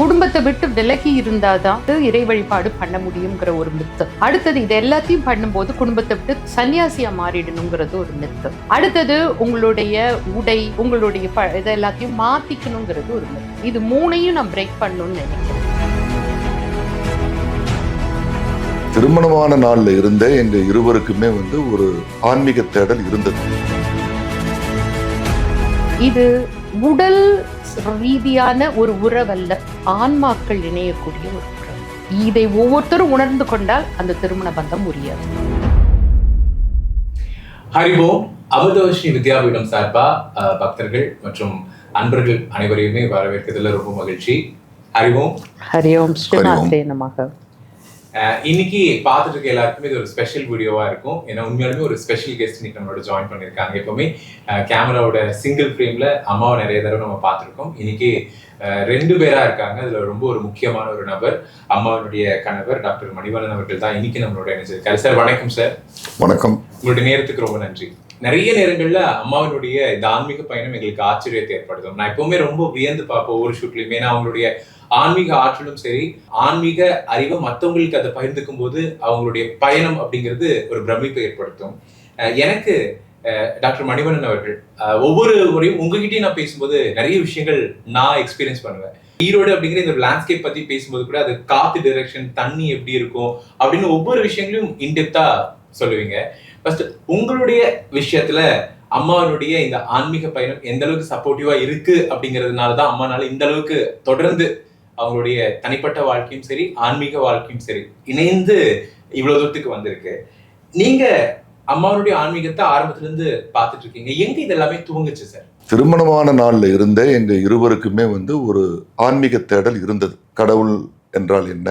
குடும்பத்தை விட்டு விலகி இருந்தாதான் இறை வழிபாடு பண்ண முடியுங்கிற ஒரு மித்து. அடுத்தது இது எல்லாத்தையும் பண்ணும்போது குடும்பத்தை விட்டு சன்னியாசியா மாறிடணுங்கிறது ஒரு மித்து. அடுத்தது உங்களுடைய உடை, உங்களுடைய இதை எல்லாத்தையும் மாத்திக்கணுங்கிறது ஒரு மித்து. இது மூணையும் நான் பிரேக் பண்ணணும்னு நினைக்கிறேன். திருமணமான நாள்ல இருந்தே எங்க இருவருக்குமே ஒரு ஆன்மீக தேடல் இருந்தது. இது உடல் ரீதியான ஒரு உறவல்ல, ஆன்மாக்கள் இணையக்கூடிய ஒரு உறவு. இதை ஒவ்வொருத்தரும் உணர்ந்து கொண்டால் அந்த திருமண பந்தம் உரியது. ஹரிஓம். அமிர்தவர்ஷினி வித்யாபீடம் சார்பா பக்தர்கள் மற்றும் அன்பர்கள் அனைவரையுமே வரவேற்கிறதுல ரொம்ப மகிழ்ச்சி. ஹரிஓம். ஹரிஓம். ஸ்ரீமாத்ரே நமக. இன்னைக்கு பார்த்துட்டு இருக்க எல்லாருக்குமே இது ஒரு ஸ்பெஷல் வீடியோவா இருக்கும். ஏன்னா உண்மையாலுமே ஒரு ஸ்பெஷல் கெஸ்ட் இன்னைக்கு நம்மளோட ஜாயின் பண்ணியிருக்காங்க. எப்பவுமே கேமராவோட சிங்கிள் ஃப்ரேம்ல அம்மாவை நிறைய தடவை நம்ம பார்த்துருக்கோம். இன்னைக்கு 2 பேரா இருக்காங்க. அதுல ரொம்ப ஒரு முக்கியமான ஒரு நபர், அம்மாவுடைய கணவர் டாக்டர் மணிவண்ணன் அவர்கள் தான் இன்னைக்கு நம்மளோட இணைஞ்சிருக்காரு. சார் வணக்கம். சார் வணக்கம். உங்களுடைய நேரத்துக்கு ரொம்ப நன்றி. நிறைய நேரங்கள்ல அம்மாவினுடைய இந்த ஆன்மீக பயணம் எங்களுக்கு ஆச்சரியத்தை ஏற்படுத்தும். நான் எப்பவுமே ரொம்ப வியந்து பார்ப்பேன் ஒவ்வொரு ஷூட்லயுமே. ஏன்னா அவங்களுடைய ஆன்மீக ஆற்றலும் சரி, ஆன்மீக அறிவை மற்றவங்களுக்கு அதை பகிர்ந்துக்கும் போது அவங்களுடைய பயணம் அப்படிங்கிறது ஒரு பிரமிப்பை ஏற்படுத்தும். எனக்கு டாக்டர் மணிவண்ணன் அவர்கள் ஒவ்வொரு முறையும் உங்ககிட்டயும் நான் பேசும்போது நிறைய விஷயங்கள் நான் எக்ஸ்பீரியன்ஸ் பண்ணுவேன். ஈரோடு அப்படிங்கிற இந்த லேண்ட்ஸ்கேப் பத்தி பேசும்போது கூட அது காத்து டைரக்ஷன், தண்ணி எப்படி இருக்கும் அப்படின்னு ஒவ்வொரு விஷயங்களையும் இன்டெப்தா சொல்லுவீங்க. ஃபர்ஸ்ட் உங்களுடைய விஷயத்துல அம்மாவுடைய இந்த ஆன்மீக பயணம் எந்த அளவுக்கு சப்போர்ட்டிவா இருக்கு அப்படிங்கிறதுனாலதான் அம்மானால இந்த அளவுக்கு தொடர்ந்து அவங்களுடைய தனிப்பட்ட வாழ்க்கையும் சரி, ஆன்மீக வாழ்க்கையும் சரி இணைந்து இவ்வளவு தூரத்துக்கு வந்திருக்கு. நீங்க அம்மாவுடைய ஆன்மீகத்தை ஆரம்பத்துல இருந்து பார்த்துட்டு இருக்கீங்க. எங்க இது எல்லாமே துவங்குச்சு சார்? திருமணமான நாள்ல இருந்தே எங்க இருவருக்குமே ஒரு ஆன்மீக தேடல் இருந்தது. கடவுள் என்றால் என்ன,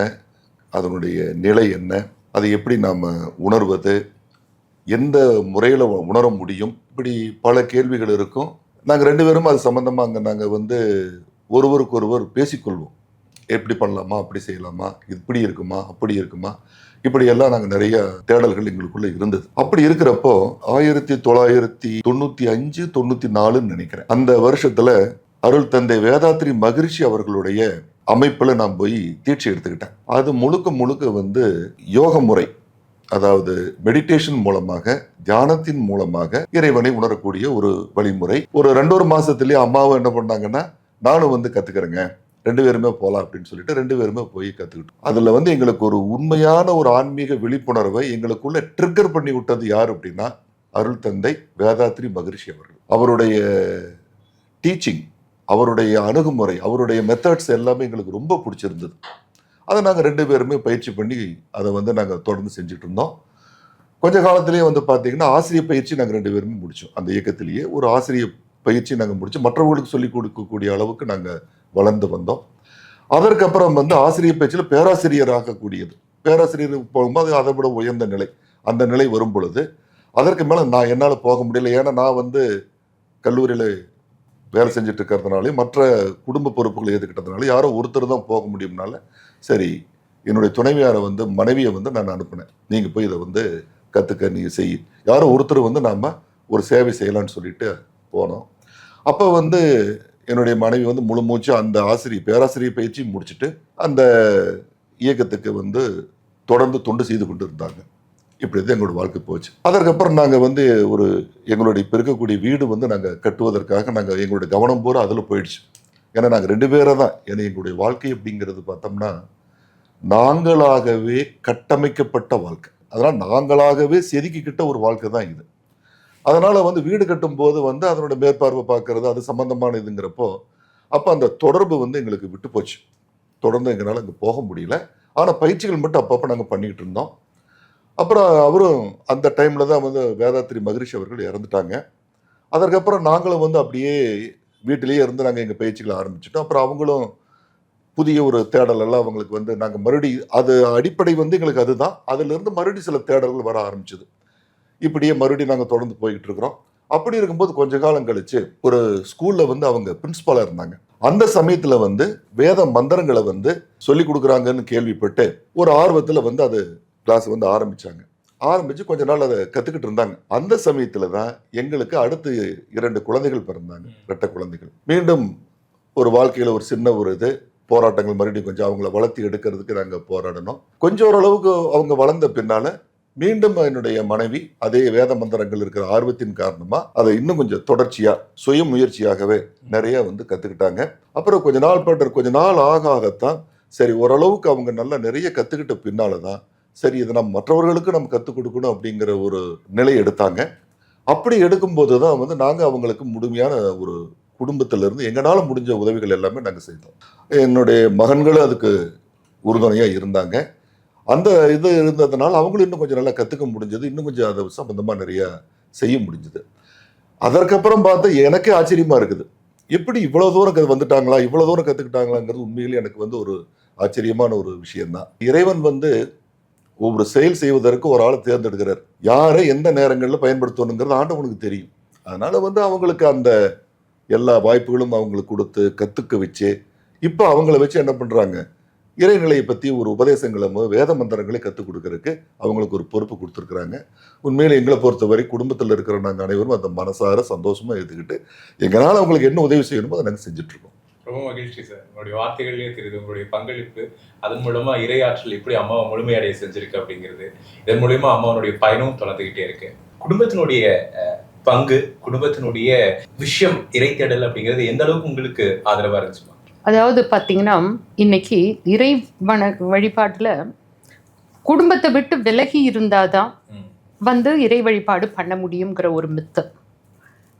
அதனுடைய நிலை என்ன, அதை எப்படி நாம உணர்வது, எந்த முறையில உணர முடியும், இப்படி பல கேள்விகள் இருக்கும். நாங்க 2 பேரும் அது சம்பந்தமா அங்க நாங்க ஒருவருக்கு ஒருவர் பேசிக்கொள்வோம். எப்படி பண்ணலாமா, அப்படி செய்யலாமா, இப்படி இருக்குமா, அப்படி இருக்குமா, இப்படியெல்லாம் நாங்கள் நிறைய தேடல்கள் எங்களுக்குள்ள இருந்தது. அப்படி இருக்கிறப்போ 1995, 94 நினைக்கிறேன், அந்த வருஷத்துல அருள் தந்தை வேதாத்ரி மகரிஷி அவர்களுடைய அமைப்புல நான் போய் தீட்சை எடுத்துக்கிட்டேன். அது முழுக்க யோக முறை, அதாவது மெடிடேஷன் மூலமாக, தியானத்தின் மூலமாக இறைவனை உணரக்கூடிய ஒரு வழிமுறை. ஒரு 2 மாசத்துலயே அம்மாவும் என்ன பண்ணாங்கன்னா, நானும் கத்துக்கிறேங்க, 2 பேருமே போகலாம் அப்படின்னு சொல்லிட்டு 2 பேருமே போய் கத்துக்கிட்டோம். அதுல எங்களுக்கு ஒரு உண்மையான ஒரு ஆன்மீக விழிப்புணர்வை எங்களுக்குள்ள ட்ரிகர் பண்ணி விட்டது யார் அப்படின்னா அருள் தந்தை வேதாத்ரி மகரிஷி அவர்கள். அவருடைய டீச்சிங், அவருடைய அணுகுமுறை, அவருடைய மெத்தட்ஸ் எல்லாமே எங்களுக்கு ரொம்ப பிடிச்சிருந்தது. அதை நாங்கள் 2 பேருமே பயிற்சி பண்ணி அதை நாங்கள் தொடர்ந்து செஞ்சுட்டு இருந்தோம். கொஞ்ச காலத்திலேயே பார்த்தீங்கன்னா ஆசிரியர் பயிற்சி நாங்கள் 2 பேருமே முடித்தோம். அந்த இயக்கத்திலேயே ஒரு ஆசிரியர் பயிற்சி நாங்கள் முடிச்சு மற்றவர்களுக்கு சொல்லிக் கொடுக்கக்கூடிய அளவுக்கு நாங்கள் வளர்ந்து வந்தோம். அதற்கப்புறம் ஆசிரியர் பயிற்சியில் பேராசிரியர் ஆகக்கூடியது, பேராசிரியர் போகும்போது அதை விட உயர்ந்த நிலை, அந்த நிலை வரும் பொழுது அதற்கு மேலே என்னால் போக முடியல. ஏன்னா நான் கல்லூரியில் வேலை செஞ்சுட்டு இருக்கிறதுனாலே, மற்ற குடும்ப பொறுப்புகளை ஏற்றுக்கிட்டதுனால யாரோ ஒருத்தர் தான் போக முடியும்னால, சரி என்னுடைய துணைவியாரை மனைவியை நான் அனுப்பினேன். நீங்கள் போய் இதை கற்றுக்க, நீங்கள் செய், யாரோ ஒருத்தர் நாம் ஒரு சேவை செய்யலான்னு சொல்லிட்டு போனோம். அப்போ என்னுடைய மனைவி முழு மூச்சு அந்த பேராசிரியர் பயிற்சி முடிச்சுட்டு அந்த இயக்கத்துக்கு தொடர்ந்து தொண்டு செய்து கொண்டு இருந்தாங்க. இப்படி தான் எங்களோட வாழ்க்கை போச்சு. அதற்கப்புறம் நாங்கள் எங்களுடைய இப்போ இருக்கக்கூடிய வீடு நாங்கள் கட்டுவதற்காக நாங்கள் எங்களுடைய கவனம் பூரா அதில் போயிடுச்சு. ஏன்னா நாங்கள் 2 பேரை தான். ஏன்னா எங்களுடைய வாழ்க்கை அப்படிங்கிறது பார்த்தோம்னா நாங்களாகவே கட்டமைக்கப்பட்ட வாழ்க்கை. அதனால் நாங்களாகவே செதுக்கிக்கிட்ட ஒரு வாழ்க்கை தான் இது. அதனால வீடு கட்டும் போது அதனோட மேற்பார்வை பார்க்கறது, அது சம்பந்தமான இதுங்கிறப்போ அப்போ அந்த தொடர்பு எங்களுக்கு விட்டு போச்சு. தொடர்ந்து எங்களால் அங்கே போக முடியல. ஆனால் பயிற்சிகள் மட்டும் அப்பப்போ நாங்கள் பண்ணிக்கிட்டு இருந்தோம். அப்புறம் அவரும் அந்த டைம்ல தான் வேதாத்ரி மகரிஷி அவர்கள் இறந்துட்டாங்க. அதற்கப்புறம் நாங்களும் அப்படியே வீட்டிலேயே இருந்து நாங்கள் எங்கள் பயிற்சிகளை ஆரம்பிச்சிட்டோம். அப்புறம் அவங்களும் புதிய ஒரு தேடல் எல்லாம் அவங்களுக்கு நாங்கள் மறுபடியும் அது அடிப்படை எங்களுக்கு அதுதான். அதிலிருந்து மறுபடியும் சில தேடல்கள் வர ஆரம்பிச்சது. இப்படியே மறுபடியும் நாங்கள் தொடர்ந்து போய்கிட்டு இருக்கிறோம். அப்படி இருக்கும்போது கொஞ்ச காலம் கழிச்சு ஒரு ஸ்கூல்ல அவங்க பிரின்சிபாலா இருந்தாங்க. அந்த சமயத்துல வேத மந்திரங்களை சொல்லி கொடுக்குறாங்கன்னு கேள்விப்பட்டு ஒரு ஆர்வத்துல அது கிளாஸ் ஆரம்பிச்சாங்க. ஆரம்பிச்சு கொஞ்ச நாள் அதை கத்துக்கிட்டு இருந்தாங்க. அந்த சமயத்துல தான் எங்களுக்கு அடுத்து 2 குழந்தைகள் பிறந்தாங்க, 2 குழந்தைகள். மீண்டும் ஒரு வாழ்க்கையில ஒரு சின்ன ஒரு இது போராட்டங்கள் மறுபடியும் கொஞ்சம் அவங்கள வளர்த்தி எடுக்கிறதுக்கு நாங்கள் போராடணும். கொஞ்சம் ஓரளவுக்கு அவங்க வளர்ந்த பின்னால மீண்டும் என்னுடைய மனைவி அதே வேத மந்திரங்கள் இருக்கிற ஆர்வத்தின் காரணமா அதை இன்னும் கொஞ்சம் தொடர்ச்சியா சுய முயற்சியாகவே நிறைய வந்து கத்துக்கிட்டாங்க. அப்புறம் கொஞ்ச நாள் ஆகத்தான் சரி ஓரளவுக்கு அவங்க நல்லா நிறைய கத்துக்கிட்ட பின்னாலதான் சரி இதை நம்ம மற்றவர்களுக்கு நம்ம கற்றுக் கொடுக்கணும் அப்படிங்கிற ஒரு நிலை எடுத்தாங்க. அப்படி எடுக்கும்போது தான் வந்து நாங்கள் அவங்களுக்கு முழுமையான ஒரு குடும்பத்திலிருந்து எங்களால் முடிஞ்ச உதவிகள் எல்லாமே நாங்கள் செய்தோம். என்னுடைய மகன்களும் அதுக்கு உறுதுணையாக இருந்தாங்க. அந்த இது இருந்ததுனால அவங்களும் இன்னும் கொஞ்சம் நல்லா கற்றுக்க முடிஞ்சது, இன்னும் கொஞ்சம் அதை சம்பந்தமாக நிறையா செய்ய முடிஞ்சுது. அதற்கப்புறம் பார்த்தா எனக்கே ஆச்சரியமாக இருக்குது, எப்படி இவ்வளோ தூரம் வந்துட்டாங்களா, இவ்வளோ தூரம் கற்றுக்கிட்டாங்களாங்கிறது உண்மையிலேயே எனக்கு வந்து ஒரு ஆச்சரியமான ஒரு விஷயம்தான். இறைவன் வந்து ஒவ்வொரு செயல் செய்வதற்கு ஒரு ஆளை தேர்ந்தெடுக்கிறார். யாரை எந்த நேரங்களில் பயன்படுத்தணுங்கிறது ஆண்டவனுக்கு தெரியும். அதனால வந்து அவங்களுக்கு அந்த எல்லா வாய்ப்புகளும் அவங்களுக்கு கொடுத்து கற்றுக்க வச்சு இப்போ அவங்கள வச்சு என்ன பண்ணுறாங்க, இறைநிலையை பற்றி ஒரு உபதேசங்களை வேத மந்திரங்களை கற்றுக் கொடுக்கறதுக்கு அவங்களுக்கு ஒரு பொறுப்பு கொடுத்துருக்குறாங்க. உண்மையில எங்களை பொறுத்தவரை குடும்பத்தில் இருக்கிற நாங்கள் அனைவரும் அந்த மனசார சந்தோஷமாக எடுத்துக்கிட்டு எங்களால் அவங்களுக்கு என்ன உதவி செய்யணுமோ அதை நாங்கள் செஞ்சுட்ருக்கோம். ரொம்ப மகிழ்ச்சி சார், உங்களுடைய வார்த்தைகள்லேயே தெரியுது உங்களுடைய பங்களிப்பு. அதன் மூலமா இறையாற்றல் எப்படி அம்மாவை முழுமையடைய செஞ்சிருக்கு அப்படிங்கிறது. இதன் மூலயமா அம்மாவனுடைய பயணமும் தொடர்ந்துகிட்டே இருக்கு. குடும்பத்தினுடைய பங்கு, குடும்பத்தினுடைய விஷயம் இறை தேடல் அப்படிங்கிறது எந்த அளவுக்கு உங்களுக்கு ஆதரவா இருந்துச்சுமா? அதாவது பார்த்தீங்கன்னா இன்னைக்கு இறை வழிபாட்டில் குடும்பத்தை விட்டு விலகி இருந்தாதான் வந்து இறை வழிபாடு பண்ண முடியுங்கிற ஒரு மித்து.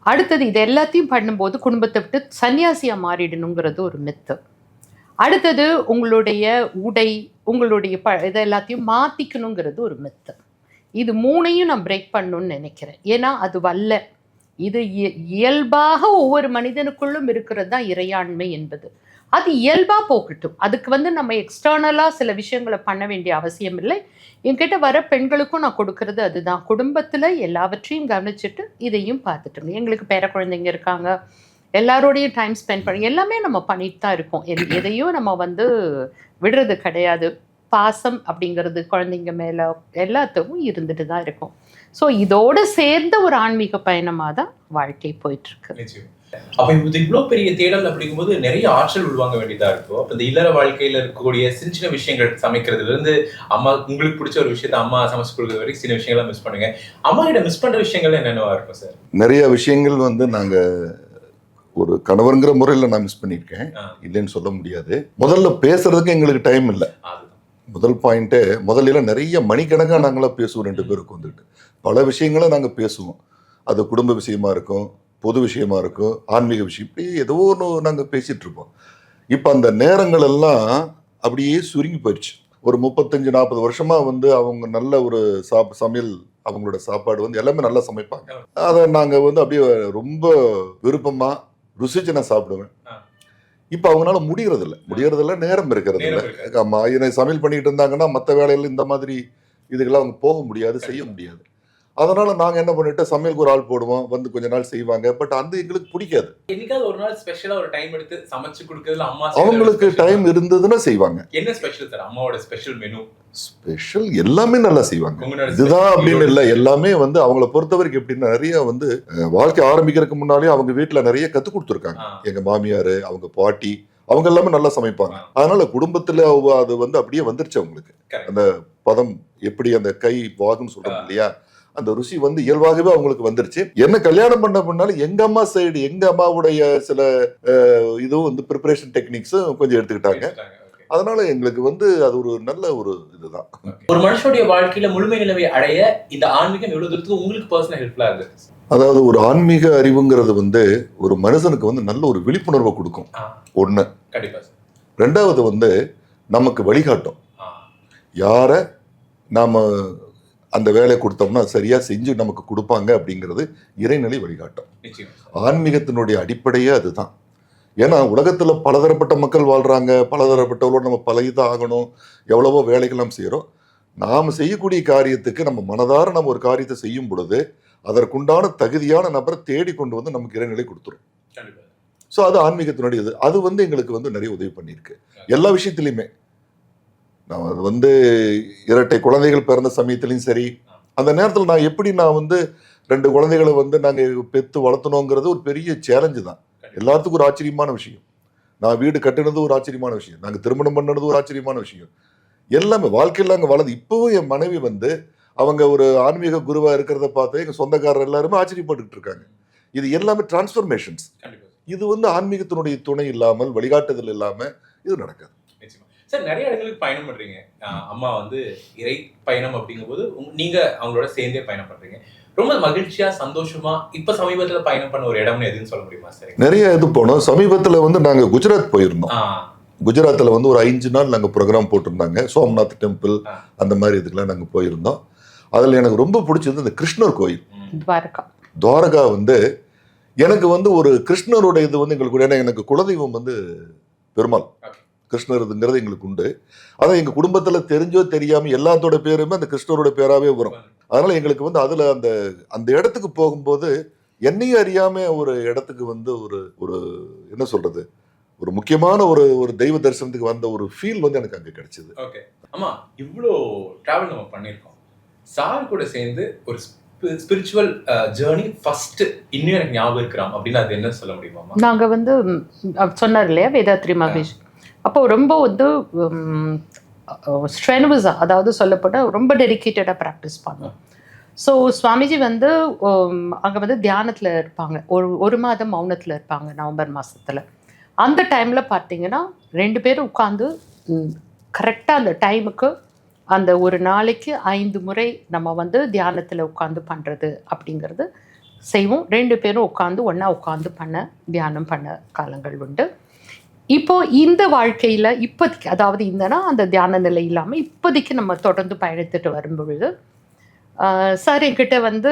அடுத்தது இது எல்லாத்தையும் பண்ணும்போது குடும்பத்தை விட்டு சன்னியாசியா மாறிடணுங்கிறது ஒரு மித்து. அடுத்தது உங்களுடைய உடை, உங்களுடைய இதை எல்லாத்தையும் மாற்றிக்கணுங்கிறது ஒரு மித்து. இது மூணையும் நான் பிரேக் பண்ணணும்னு நினைக்கிறேன். ஏன்னா அது வல்ல, இது இயல்பாக ஒவ்வொரு மனிதனுக்குள்ளும் இருக்கிறது தான் இறையாண்மை என்பது. அது இயல்பாக போகட்டும், அதுக்கு வந்து நம்ம எக்ஸ்டர்னலாக சில விஷயங்களை பண்ண வேண்டிய அவசியம் இல்லை. என்கிட்ட வர பெண்களுக்கும் நான் கொடுக்கறது அதுதான், குடும்பத்தில் எல்லாவற்றையும் கவனிச்சுட்டு இதையும் பார்த்துட்டு. எங்களுக்கு பேர குழந்தைங்க இருக்காங்க, எல்லாரோடையும் டைம் ஸ்பெண்ட் பண்ணி எல்லாமே நம்ம பண்ணிட்டு தான் இருக்கோம். எதையும் நம்ம வந்து விடுறது கிடையாது. பாசம் அப்படிங்கிறது குழந்தைங்க மேலே எல்லாத்துக்கும் இருந்துட்டு தான் இருக்கும். ஸோ இதோடு சேர்ந்த ஒரு ஆன்மீக பயணமாக தான் வாழ்க்கை போயிட்டுருக்கு. அப்ப இது இவ்வளவு பெரிய தேடல் அப்படிங்கும்போது நிறைய ஆற்றல் உள்வாங்க வேண்டியதா இருக்கும். அப்ப இந்த இல்லற வாழ்க்கையில இருக்கக்கூடிய சின்ன சின்ன விஷயங்கள், சமைக்கிறதுல இருந்து அம்மா உங்களுக்கு பிடிச்ச ஒரு விஷயத்த அம்மா சமைச்சு கொடுக்குற வரைக்கும் சின்ன விஷயங்களை மிஸ் பண்ணுங்க. அம்மா கிட்ட மிஸ் பண்ற விஷயங்கள் என்னென்னவா இருக்கும் சார்? நிறைய விஷயங்கள் வந்து நாங்க ஒரு கணவருங்கிற முறையில் நான் மிஸ் பண்ணியிருக்கேன், இல்லைன்னு சொல்ல முடியாது. முதல்ல பேசுறதுக்கு எங்களுக்கு டைம் இல்லை. முதல் பாயிண்ட்டே, முதல்ல நிறைய மணிக்கணக்காக நாங்களாம் பேசுவோம், ரெண்டு பேருக்கு வந்துட்டு பல விஷயங்களை நாங்கள் பேசுவோம். அது குடும்ப விஷயமா இருக்கும், பொது விஷயமா இருக்கும், ஆன்மீக விஷயம், இப்படி ஏதோ ஒன்று நாங்கள் பேசிகிட்டு இருப்போம். இப்போ அந்த நேரங்கள் எல்லாம் அப்படியே சுருங்கி போயிடுச்சு. ஒரு 35-40 வருஷமாக வந்து அவங்க நல்ல ஒரு சமையல், அவங்களோட சாப்பாடு வந்து எல்லாமே நல்லா சமைப்பாங்க. அதை நாங்கள் வந்து அப்படியே ரொம்ப விருப்பமாக ருசிச்சு நான் சாப்பிடுவேன். இப்போ அவங்களால முடியறதில்ல, நேரம் இருக்கிறது இல்லை. ஆமாம், என்னை சமையல் பண்ணிட்டு இருந்தாங்கன்னா மற்ற வேலையில் இந்த மாதிரி இதுக்கெல்லாம் அவங்க போக முடியாது, செய்ய முடியாது. அதனால நாங்க என்ன பண்ணிட்டு சமையலுக்கு ஒரு ஆள் போடுவோம், வந்து கொஞ்ச நாள் செய்வாங்க. பட் அந்த எங்களுக்கு பிடிக்காது. என்னைக்காவது ஒரு நாள் ஸ்பெஷலா ஒரு டைம் எடுத்து சமைச்சு கொடுக்கிறதுல அம்மா அவங்களுக்கு டைம் இருந்ததுன்னா செய்வாங்க. என்ன ஸ்பெஷல் சார் அம்மாவோட ஸ்பெஷல் மெனு? ஸ்பெஷல் எல்லாமே நல்லா செய்வாங்க, இதுதான் அப்படின்னு இல்லை. எல்லாமே வந்து அவங்கள பொறுத்த வரைக்கும் எப்படின்னா, நிறைய வந்து வாழ்க்கை ஆரம்பிக்கிறதுக்கு முன்னாலே அவங்க வீட்டுல நிறைய கத்து கொடுத்துருக்காங்க. எங்க மாமியாரு, அவங்க பாட்டி, அவங்க எல்லாமே நல்லா சமைப்பாங்க. அதனால குடும்பத்துல அது வந்து அப்படியே வந்துருச்சு அவங்களுக்கு. அந்த பதம் எப்படி அந்த கை வாகுன்னு சொல்றோம் இல்லையா, அந்த ருசி வந்து இயல்பாகவே அவங்களுக்கு வந்துருச்சு. என்ன கல்யாணம் பண்ண முன்னாலும் எங்க அம்மா சைடு, எங்க அம்மாவுடைய சில இதுவும் வந்து ப்ரிப்பரேஷன் டெக்னிக்ஸும் கொஞ்சம் எடுத்துக்கிட்டாங்க. அதனால எங்களுக்கு வந்து அது ஒரு நல்ல ஒரு இதுதான். ஒரு மனுஷனுடைய வாழ்க்கையில முழுமை நிலையை அடைய இந்த ஆன்மீகம் எவ்வளவு தூரத்துக்கு உங்களுக்கு பர்சனல் ஹெல்ப்ஃபுல்லா இருக்கு? அதாவது ஒரு ஆன்மீக அறிவுங்கிறது வந்து ஒரு மனுஷனுக்கு வந்து நல்ல ஒரு விழிப்புணர்வை கொடுக்கும், ஒண்ணு. ரெண்டாவது வந்து நமக்கு வழிகாட்டும். யார நாம அந்த வேலையை கொடுத்தோம்னா சரியா செஞ்சு நமக்கு கொடுப்பாங்க அப்படிங்கிறது இறைநிலை வழிகாட்டும். ஆன்மீகத்தினுடைய அடிப்படையே அதுதான். ஏன்னா உலகத்துல பலதரப்பட்ட மக்கள் வாழ்றாங்க, பலதரப்பட்டவர்களோடு நம்ம பழகிதான் ஆகணும். எவ்வளவோ வேலைகள் நாம் செய்யறோம். நாம் செய்யக்கூடிய காரியத்துக்கு நம்ம மனதார நம்ம ஒரு காரியத்தை செய்யும் பொழுது அதற்குண்டான தகுதியான நபரை தேடி கொண்டு வந்து நமக்கு இறைநிலை கொடுத்துரும். ஸோ அது ஆன்மீகத்தினுடைய இது. அது வந்து எங்களுக்கு வந்து நிறைய உதவி பண்ணியிருக்கு எல்லா விஷயத்திலையுமே. நான் வந்து இரட்டை குழந்தைகள் பிறந்த சமயத்திலையும் சரி, அந்த நேரத்தில் நான் எப்படி நான் வந்து 2 குழந்தைகளை வந்து நாங்கள் பெற்று வளர்த்தணுங்கிறது ஒரு பெரிய சேலஞ்சு தான், எல்லாத்துக்கும் ஒரு ஆச்சரியமான விஷயம். நான் வீடு கட்டினது ஒரு ஆச்சரியமான விஷயம், நாங்கள் திருமணம் பண்ணது ஒரு ஆச்சரியமான விஷயம், எல்லாமே வாழ்க்கையில் அங்கே வளர்ந்து. இப்போவும் என் மனைவி வந்து அவங்க ஒரு ஆன்மீக குருவா இருக்கிறத பார்த்து எங்கள் சொந்தக்காரர் எல்லாருமே ஆச்சரியப்பட்டுக்கிட்டு இருக்காங்க. இது எல்லாமே டிரான்ஸ்ஃபர்மேஷன்ஸ். இது வந்து ஆன்மீகத்தினுடைய துணை இல்லாமல், வழிகாட்டுதல் இல்லாமல் இது நடக்காது. சார், நிறைய இடங்களுக்கு பயணம் பண்றீங்க. அம்மா வந்து இறை பயணம் அப்படிங்கும்போது நீங்க அவங்களோட சேர்ந்தே பயணம் பண்றீங்க. ரொம்ப மகிழ்ச்சியா சந்தோஷமா இப்ப சமீபத்துல பயணம் பண்ண ஒரு இடம்னு எதுன்னு சொல்ல முடியுமா சார்? நிறைய இது போனோம். சமீபத்தில் வந்து நாங்கள் குஜராத் போயிருந்தோம். குஜராத்தில் வந்து ஒரு 5 நாள் நாங்கள் ப்ரோக்ராம் போட்டிருந்தாங்க. சோம்நாத் டெம்பிள் அந்த மாதிரி இதுக்கெல்லாம் நாங்கள் போயிருந்தோம். அதில் எனக்கு ரொம்ப பிடிச்சது இந்த கிருஷ்ணர் கோயில் துவாரகா. வந்து எனக்கு வந்து ஒரு கிருஷ்ணரோட இது வந்து எங்களுக்கு, ஏன்னா எனக்கு குலதெய்வம் வந்து பெருமாள், கிருஷ்ணருங்கிறது எங்களுக்கு உண்டு. அதான் எங்கள் குடும்பத்தில் தெரிஞ்சோ தெரியாமல் எல்லாத்தோட பேருமே அந்த கிருஷ்ணரோட பேராகவே வரும். அதனால் எங்களுக்கு வந்து அதில் அந்த இடத்துக்கு போகும்போது என்னையும் அறியாமல் ஒரு இடத்துக்கு வந்து ஒரு என்ன சொல்கிறது, ஒரு முக்கியமான ஒரு தெய்வ தரிசனத்துக்கு வந்த ஒரு ஃபீல் வந்து எனக்கு அங்கே கிடைச்சது. ஓகே அம்மா, இவ்வளோ டிராவல் நம்ம பண்ணியிருக்கோம். சார் கூட சேர்ந்து ஒரு ஸ்பிரிச்சுவல் ஜேர்னி ஃபர்ஸ்ட் இன்னும் எனக்கு ஞாபகம் இருக்கிறான் அப்படின்னு அது என்ன சொல்ல முடியுமா? நாங்கள் வந்து சொன்னார் இல்லையா வேதாத்ரி மகேஷ், அப்போ ரொம்ப வந்து ஸ்ட்ரெனுவஸா, அதாவது சொல்லப்போனால் ரொம்ப டெடிக்கேட்டடாக ப்ராக்டிஸ் பண்ணோம். ஸோ சுவாமிஜி வந்து அங்கே வந்து தியானத்தில் இருப்பாங்க, ஒரு மாதம் மௌனத்தில் இருப்பாங்க நவம்பர் மாதத்தில். அந்த டைமில் பார்த்தீங்கன்னா 2 பேரும் உட்காந்து கரெக்டாக அந்த டைமுக்கு அந்த ஒரு நாளைக்கு 5 முறை நம்ம வந்து தியானத்தில் உட்காந்து பண்ணுறது அப்படிங்கிறது செய்வோம். 2 பேரும் உட்காந்து ஒன்றா உட்காந்து தியானம் பண்ண காலங்கள் உண்டு. இப்போது இந்த வாழ்க்கையில் இப்போதைக்கு, அதாவது இந்தனா அந்த தியான நிலை இல்லாமல் இப்போதைக்கு நம்ம தொடர்ந்து பயணித்துட்டு வரும்பொழுது சார் என்கிட்ட வந்து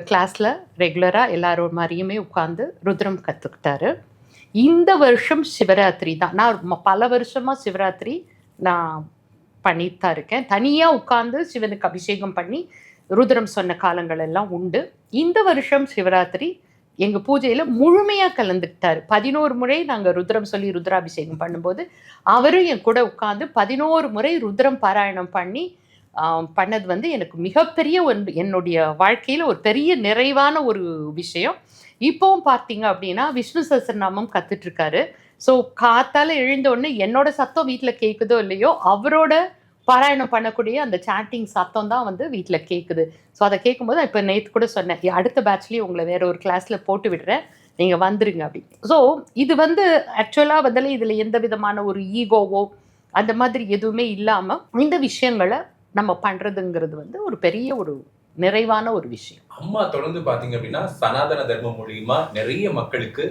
கிளாஸில் ரெகுலராக எல்லாரோட மாதிரியுமே உட்காந்து ருத்ரம் கற்றுக்கிட்டாரு. இந்த வருஷம் சிவராத்திரி தான், நான் பல வருஷமாக சிவராத்திரி நான் பண்ணிட்டு தான் இருக்கேன். தனியாக உட்காந்து சிவனுக்கு அபிஷேகம் பண்ணி ருத்ரம் சொன்ன காலங்கள் எல்லாம் உண்டு. இந்த வருஷம் சிவராத்திரி எங்கள் பூஜையில் முழுமையாக கலந்துக்கிட்டார். 11 முறை நாங்கள் ருத்ரம் சொல்லி ருத்ராபிஷேகம் பண்ணும்போது அவரும் என் கூட உட்காந்து 11 முறை ருத்ரம் பாராயணம் பண்ணது வந்து எனக்கு மிகப்பெரிய என்னுடைய வாழ்க்கையில் ஒரு பெரிய நிறைவான ஒரு விஷயம். இப்போவும் பார்த்தீங்க அப்படின்னா விஷ்ணு சஹஸ்ரநாமம் கற்றுட்ருக்காரு. ஸோ காத்தால் எழுந்தோடனே என்னோட சத்தம் வீட்டில் கேட்குதோ இல்லையோ, அவரோட பாராயணம் பண்ணக்கூடிய அந்த சாண்டிங் சத்தம் தான் வந்து வீட்டில் கேட்குது. ஸோ அதை கேட்கும்போது இப்போ நேற்று கூட சொன்னேன், அடுத்த பேட்ச்லேயும் உங்களை வேற ஒரு கிளாஸில் போட்டு விடுறேன், நீங்கள் வந்துருங்க அப்படி. ஸோ இது வந்து ஆக்சுவலாக வந்து இதில் எந்த விதமான ஒரு ஈகோவோ அந்த மாதிரி எதுவுமே இல்லாமல் இந்த விஷயங்களை நம்ம பண்ணுறதுங்கிறது வந்து ஒரு பெரிய ஒரு நிறைவான ஒரு விஷயம். அம்மா தொடர்ந்து பார்த்தீங்க அப்படின்னா சனாதன தர்மம் மூலியமா நிறைய மக்களுக்கு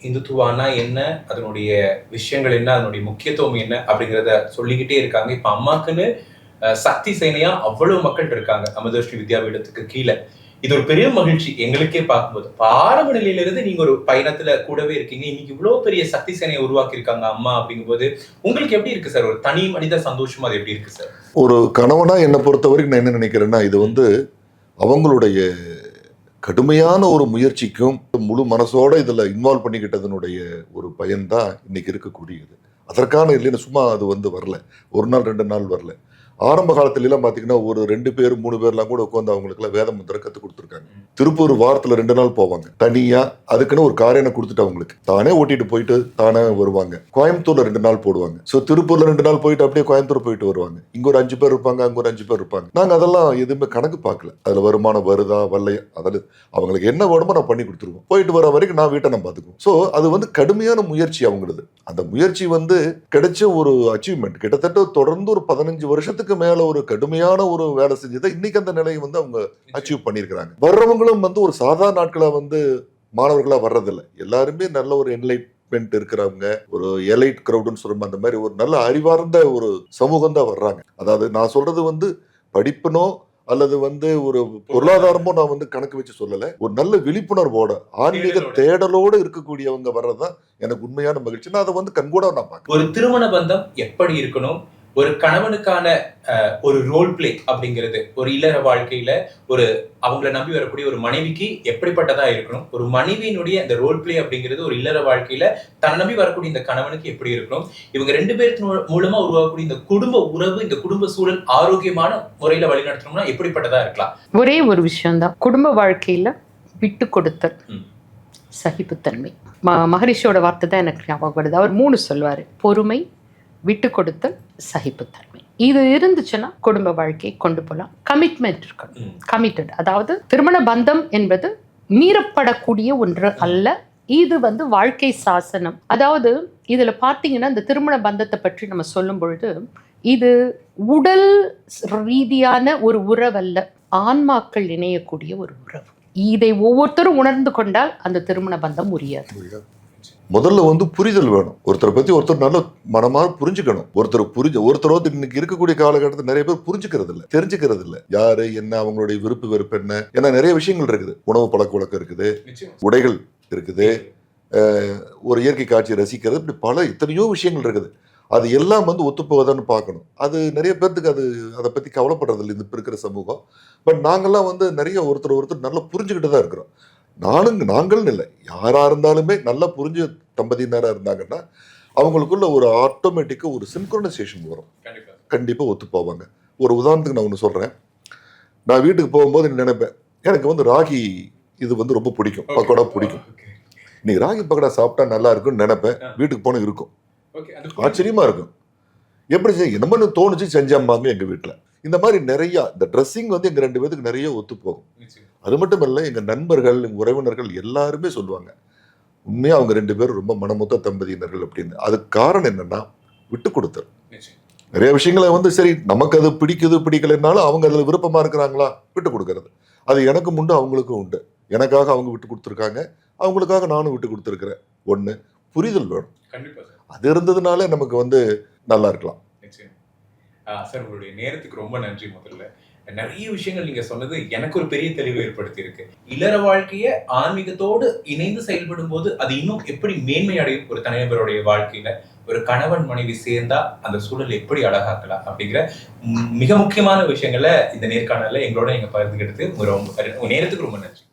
இந்துத்துவானா என்ன, அதனுடைய விஷயங்கள் என்ன, அதனுடைய முக்கியத்துவம் என்ன அப்படிங்கிறத சொல்லிக்கிட்டே இருக்காங்க. இப்ப அம்மாக்குன்னு சக்தி சேனையா அவ்வளவு மக்கள் இருக்காங்க அமிர்தஸ்ரீ வித்யாபீடத்துக்கு கீழே. இது ஒரு பெரிய மகிழ்ச்சி எங்களுக்கே பார்க்கும்போது. ஆரம்ப நிலையிலிருந்து நீங்க ஒரு பயணத்துல கூடவே இருக்கீங்க. இன்னைக்கு இவ்வளவு பெரிய சக்தி சேனையை உருவாக்கி இருக்காங்க அம்மா அப்படிங்கும்போது உங்களுக்கு எப்படி இருக்கு சார்? ஒரு தனி மனித சந்தோஷமா அது எப்படி இருக்கு சார்? ஒரு கணவனா என்னை பொறுத்த வரைக்கும் நான் என்ன நினைக்கிறேன்னா, இது வந்து அவங்களுடைய கடுமையான ஒரு முயற்சிக்கும் முழு மனசோட இதில் இன்வால்வ் பண்ணிக்கிட்டதனுடைய ஒரு பயன்தான் இன்னைக்கு இருக்கக்கூடியது. அதற்கான இல்லைன்னு சும்மா அது வந்து வரல, 1 நாள் 2 நாள் வரல. ஆரம்ப காலத்துலலாம் பார்த்தீங்கன்னா ஒரு 2 பேர் 3 பேர்லாம் கூட உட்காந்து அவங்களுக்குலாம் வேத மந்திரம் கற்றுக் கொடுத்துருக்காங்க. திருப்பூர் வாரத்தில் 2 நாள் போவாங்க தனியா, அதுக்குன்னு ஒரு காரியனை கொடுத்துட்டு அவங்களுக்கு தானே ஓட்டிட்டு போயிட்டு தானே வருவாங்க. கோயம்புத்தூர்ல 2 நாள் போடுவாங்க. ஸோ திருப்பூர்ல 2 நாள் போயிட்டு அப்படியே கோயம்புத்தூர் போயிட்டு வருவாங்க. இங்க ஒரு 5 பேர் இருப்பாங்க, அங்க ஒரு 5 பேர் இருப்பாங்க. நாங்கள் அதெல்லாம் எதுவுமே கணக்கு பார்க்கல, அதுல வருமானம் வருதா வரலையா, அதில் அவங்களுக்கு என்ன வேணுமோ நான் பண்ணி கொடுத்துருவோம். போயிட்டு வர வரைக்கும் நான் வீட்டை நான் பார்த்துக்குவோம். ஸோ அது வந்து கடுமையான முயற்சி அவங்களது. அந்த முயற்சி வந்து கிடைச்ச ஒரு அச்சீவ்மெண்ட். கிட்டத்தட்ட தொடர்ந்து ஒரு 15 வருஷத்துக்கு மேல ஒரு கடுமையான ஒரு வேலை செஞ்சதை இன்னைக்கு அந்த நிலையை வந்து அவங்க அச்சீவ் பண்ணியிருக்கிறாங்க. வர்றவங்களும் வந்து ஒரு சாதாரண நாட்களா வந்து மாணவர்களா வர்றதில்லை. எல்லாருமே நல்ல ஒரு என்லைட்மெண்ட் இருக்கிறவங்க, ஒரு எலைட் கிரௌடுன்னு சொல்றோம், அந்த மாதிரி ஒரு நல்ல அறிவார்ந்த ஒரு சமூகம் தான் வர்றாங்க. அதாவது நான் சொல்றது வந்து படிப்புனோ அல்லது வந்து ஒரு பொருளாதாரமோ நான் வந்து கணக்கு வச்சு சொல்லல, ஒரு நல்ல விழிப்புணர்வோட ஆன்மீக தேடலோடு இருக்கக்கூடியவங்க வர்றதுதான் எனக்கு உண்மையான மகிழ்ச்சி. நான் அதை வந்து கண்கூட நான் பார்க்கிறேன். ஒரு திருமண பந்தம் எப்படி இருக்கணும், ஒரு கணவனுக்கான ஒரு ரோல் பிளே அப்படிங்கிறது ஒரு இல்லற வாழ்க்கையில ஒரு அவங்களை நம்பி வரக்கூடிய ஒரு மனைவிக்கு எப்படிப்பட்டதா இருக்கணும், ஒரு மனைவியினுடைய அந்த ரோல் பிளே அப்படிங்கிறது ஒரு இல்லற வாழ்க்கையில தன்னை நம்பி வரக்கூடிய இந்த கணவனுக்கு எப்படி இருக்கணும், இவங்க 2 பேருக்கு மூலமா உருவாக்கக்கூடிய இந்த குடும்ப உறவு, இந்த குடும்ப சூழல் ஆரோக்கியமான முறையில வழிநடத்தணும்னா எப்படிப்பட்டதா இருக்கலாம்? ஒரே ஒரு விஷயம்தான், குடும்ப வாழ்க்கையில விட்டு கொடுத்தல், சகிப்புத்தன்மை. மகரிஷியோட வார்த்தை தான் எனக்கு ஞாபகம் வருது. அவர் 3 சொல்வார்: பொறுமை, விட்டு கொடுத்தல், சகிப்புத்தன்மை. இது இருந்துச்சுன்னா குடும்ப வாழ்க்கையை கொண்டு போகலாம். கமிட்மெண்ட் இருக்கணும். கமிட்டட், அதாவது திருமண பந்தம் என்பது மீறப்படக்கூடிய ஒன்று அல்ல. இது வாழ்க்கை சாசனம். அதாவது இதுல பார்த்தீங்கன்னா இந்த திருமண பந்தத்தை பற்றி நம்ம சொல்லும் பொழுது இது உடல் ரீதியான ஒரு உறவல்ல, ஆன்மாக்கள் இணையக்கூடிய ஒரு உறவு. இதை ஒவ்வொருத்தரும் உணர்ந்து கொண்டால் அந்த திருமண பந்தம் உரியாது. முதல்ல புரிதல் வேணும். ஒருத்தரை பத்தி ஒருத்தர் நல்ல மனமாக புரிஞ்சுக்கணும். ஒருத்தர் இன்னைக்கு இருக்கக்கூடிய காலகட்டத்தில் நிறைய பேர் புரிஞ்சுக்கிறது இல்லை, தெரிஞ்சுக்கிறது இல்லை. யாரு என்ன, அவங்களுடைய விருப்பு வெறுப்பு என்ன, ஏன்னா நிறைய விஷயங்கள் இருக்குது. உணவு பழக்க வழக்கம் இருக்குது, உடைகள் இருக்குது, ஒரு இயற்கை காட்சியை ரசிக்கிறது, இப்படி எத்தனையோ விஷயங்கள் இருக்குது. அது எல்லாம் ஒத்துப்போவதான்னு பார்க்கணும். அது நிறைய பேர்த்துக்கு அதை பற்றி கவலைப்படுறது இல்லை இப்போ இருக்கிற சமூகம். பட் நாங்கள்லாம் நிறைய ஒருத்தர் நல்லா புரிஞ்சுக்கிட்டு தான் இருக்கிறோம். நாங்கள்னு இல்லை, யாராக இருந்தாலுமே நல்லா புரிஞ்ச தம்பதியினராக இருந்தாங்கன்னா அவங்களுக்குள்ள ஒரு ஆட்டோமேட்டிக்காக ஒரு சின்க்ரோனைசேஷன் வரும். கண்டிப்பாக ஒத்து போவாங்க. ஒரு உதாரணத்துக்கு நான் ஒன்று சொல்கிறேன். நான் வீட்டுக்கு போகும்போது நினைப்பேன், எனக்கு ராகி இது ரொம்ப பிடிக்கும், பக்கோடா பிடிக்கும். இன்னைக்கு ராகி பக்கோடா சாப்பிட்டா நல்லா இருக்குன்னு நினைப்பேன். வீட்டுக்கு போன இருக்கும், ஆச்சரியமா இருக்கும். எப்படி என்னமோ தோணுச்சு செஞ்சாம்பாங்க எங்க வீட்டுல. இந்த மாதிரி நிறைய இந்த ட்ரெஸ்ஸிங் எங்க 2 பேருக்கு நிறைய ஒத்து போகும். அது மட்டும் இல்ல, எங்க நண்பர்கள், எங்க உறவினர்கள் எல்லாருமே சொல்லுவாங்க, உண்மையா அவங்க 2 பேரும் ரொம்ப மனமொத்த தம்பதியினர்கள் அப்படின்னு. அதுக்கு காரணம் என்னன்னா விட்டு கொடுத்தல். நிறைய விஷயங்களை சரி நமக்கு அது பிடிக்குது பிடிக்கலைன்னாலும் அவங்க அதுல விருப்பமா இருக்கிறாங்களா, விட்டு கொடுக்கறது. அது எனக்கும் உண்டு, அவங்களுக்கும் உண்டு. எனக்காக அவங்க விட்டு கொடுத்துருக்காங்க, அவங்களுக்காக நானும் விட்டு கொடுத்துருக்கிறேன். ஒண்ணு புரிதல் வேணும். அது இருந்ததுனால நமக்கு நல்லா இருக்கலாம். சார், உங்களுடைய நேரத்துக்கு ரொம்ப நன்றி. முதல்ல நிறைய விஷயங்கள் நீங்க சொன்னது எனக்கு ஒரு பெரிய தெளிவு ஏற்படுத்தி இருக்கு. இல்லற வாழ்க்கைய ஆன்மீகத்தோடு இணைந்து செயல்படும் போது அது இன்னும் எப்படி மேன்மை அடையும். ஒரு தனிநபருடைய வாழ்க்கையில ஒரு கணவன் மனைவி சேர்ந்தா அந்த சூழல் எப்படி அழகாக்கலாம் அப்படிங்கிற மிக முக்கியமான விஷயங்களை இந்த நேர்காணல எங்களோட நீங்க பகிர்ந்துக்கிட்டு உங்க நேரத்துக்கு ரொம்ப நன்றி.